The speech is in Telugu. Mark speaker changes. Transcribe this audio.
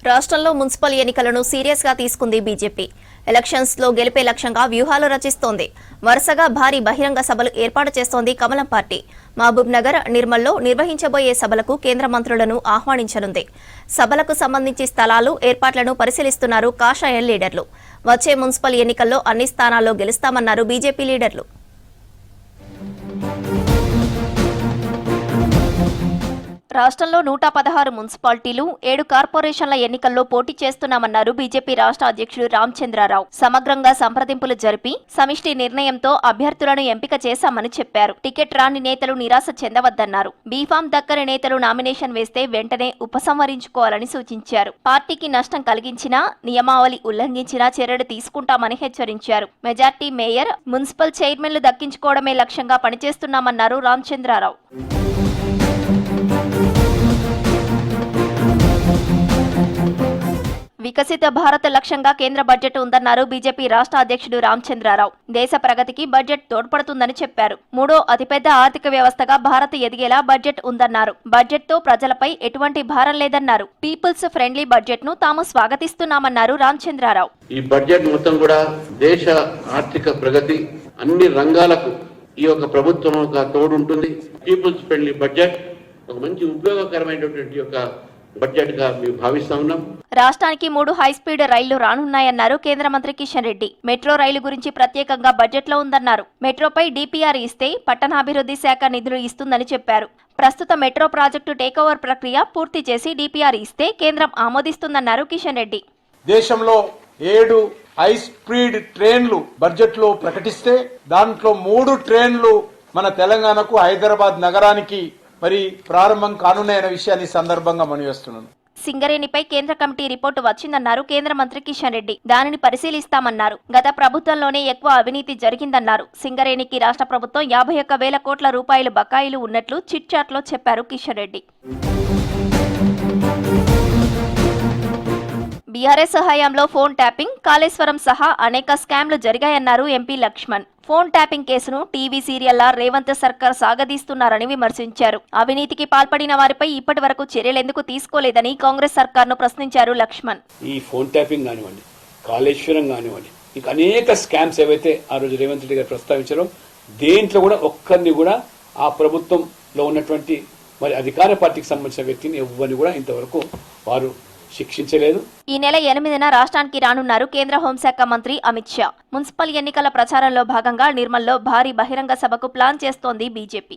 Speaker 1: రాష్ట్రంలో మున్సిపల్ ఎన్నికలను సీరియస్ గా తీసుకుంది బీజేపీ. ఎలక్షన్స్ లో గెలిపే లక్ష్యంగా వ్యూహాలు రచిస్తోంది. వరుసగా భారీ బహిరంగ సభలు ఏర్పాటు చేస్తోంది కమలం పార్టీ. మహబూబ్ నగర్, నిర్మల్లో నిర్వహించబోయే సభలకు కేంద్ర మంత్రులను ఆహ్వానించనుంది. సభలకు సంబంధించి స్థలాలు, ఏర్పాట్లను పరిశీలిస్తున్నారు కాషాయ లీడర్లు. వచ్చే మున్సిపల్ ఎన్నికల్లో అన్ని స్థానాల్లో గెలుస్తామన్నారు బీజేపీ లీడర్లు. రాష్ట్రంలో 116 మున్సిపాలిటీలు, 7 కార్పొరేషన్ల ఎన్నికల్లో పోటీ చేస్తున్నామన్నారు బీజేపీ రాష్ట్ర అధ్యక్షుడు రామచంద్రరావు. సమగ్రంగా సంప్రదింపులు జరిపి సమిష్టి నిర్ణయంతో అభ్యర్థులను ఎంపిక చేశామని చెప్పారు. టికెట్ రాని నేతలు నిరాశ చెందవద్దన్నారు. బీఫామ్ దక్కని నేతలు నామినేషన్ వేస్తే వెంటనే ఉపసంహరించుకోవాలని సూచించారు. పార్టీకి నష్టం కలిగించినా, నియమావళి ఉల్లంఘించినా చర్యలు తీసుకుంటామని హెచ్చరించారు. మెజార్టీ మేయర్, మున్సిపల్ చైర్మన్లు దక్కించుకోవడమే లక్ష్యంగా పనిచేస్తున్నామన్నారు రామచంద్రరావు. వికసిత భారత్ లక్ష్యంగా కేంద్ర బడ్జెట్ ఉందన్నారు బీజేపీ రాష్ట్ర అధ్యక్షుడు రామచంద్రరావు. దేశ ప్రగతికి బడ్జెట్ తోడ్పడుతుందని చెప్పారు. 3వ అతిపెద్ద ఆర్థిక వ్యవస్థగా భారత్ ఎదిగేలా బడ్జెట్ ఉందన్నారు. బడ్జెట్ తో ప్రజలపై ఎటువంటి భారం లేదన్నారు. పీపుల్స్ ఫ్రెండ్లీ బడ్జెట్ ను తాము స్వాగతిస్తున్నామన్నారు రామచంద్రరావు.
Speaker 2: ఈ బడ్జెట్ మొత్తం కూడా దేశ ఆర్థిక ప్రగతి అన్ని రంగాలకు ఈ యొక్క ప్రభుత్వం ఒక తోడు ఉంటుంది. పీపుల్స్ ఫ్రెండ్లీ బడ్జెట్ ఒక మంచి ఉపయోగకరమైనటువంటి యొక్క బడ్జెట్ గా మేము భావిస్తా ఉన్నాం.
Speaker 1: రాష్ట్రానికి 3 హైస్పీడ్ రైళ్లు రానున్నాయన్నారు కేంద్ర మంత్రి కిషన్ రెడ్డి. మెట్రో రైలు గురించి ప్రత్యేకంగా బడ్జెట్ లో ఉందన్నారు. మెట్రోపై డీపీఆర్ ఇస్తే పట్టణాభివృద్ధి శాఖ నిధులు ఇస్తుందని చెప్పారు. ప్రస్తుత మెట్రో ప్రాజెక్టు టేకోవర్ ప్రక్రియ పూర్తి చేసి డీపీఆర్ ఇస్తే కేంద్రం ఆమోదిస్తుందన్నారు కిషన్ రెడ్డి.
Speaker 3: దేశంలో 7 హై స్పీడ్ ట్రైన్లు బడ్జెట్ లో ప్రకటిస్తే దాంట్లో 3 ట్రైన్లు మన తెలంగాణకు, హైదరాబాద్ నగరానికి మరి ప్రారంభం కానున్నాయన్న విషయాన్ని సందర్భంగా మనవేస్తున్నాను.
Speaker 1: సింగరేణిపై కేంద్ర కమిటీ రిపోర్టు వచ్చిందన్నారు కేంద్ర మంత్రి కిషన్ రెడ్డి. దానిని పరిశీలిస్తామన్నారు. గత ప్రభుత్వంలోనే ఎక్కువ అవినీతి జరిగిందన్నారు. సింగరేణికి రాష్ట్ర ప్రభుత్వం 51,000 కోట్ల రూపాయలు బకాయిలు ఉన్నట్లు చిట్ చాట్ లో చెప్పారు కిషన్ రెడ్డి. బీఆర్ఎస్ హయాంలో ఫోన్ ట్యాపింగ్, కాళేశ్వరం సహా అనేక స్కామ్లు జరిగాయన్నారు ఎంపీ లక్ష్మణ్. ఫోన్ ట్యాపింగ్ కేసును టీవీ సీరియల్లా రేవంత్ సర్కార్ సాగదీస్తున్నారని విమర్శించారు. అవినీతికి పాల్పడిన వారిపై ఇప్పటి వరకు చర్యలెందుకు తీసుకోలేదని కాంగ్రెస్ సర్కార్ను ప్రశ్నించారు లక్ష్మణ్.
Speaker 4: ఈ ఫోన్ ట్యాపింగ్ కానివ్వండి, కాళేశ్వరం కానివ్వండి, ఇంకా అనేక స్కామ్స్ ఏవైతే ఆ రోజు రేవంత్ రెడ్డి గారు ప్రస్తావించారో దేంట్లో కూడా ఒక్కరిని కూడా ఆ ప్రభుత్వంలో ఉన్నటువంటి మరి అధికార పార్టీకి సంబంధించిన వ్యక్తిని ఎవరిని కూడా ఇంతవరకు వారు శిక్షించలేదు.
Speaker 1: ఈ నెల 8న రాష్ట్రానికి రానున్నారు కేంద్ర హోంశాఖ మంత్రి అమిత్ షా. మున్సిపల్ ఎన్నికల ప్రచారంలో భాగంగా నిర్మల్లో భారీ బహిరంగ సభకు ప్లాన్ చేస్తోంది బీజేపీ.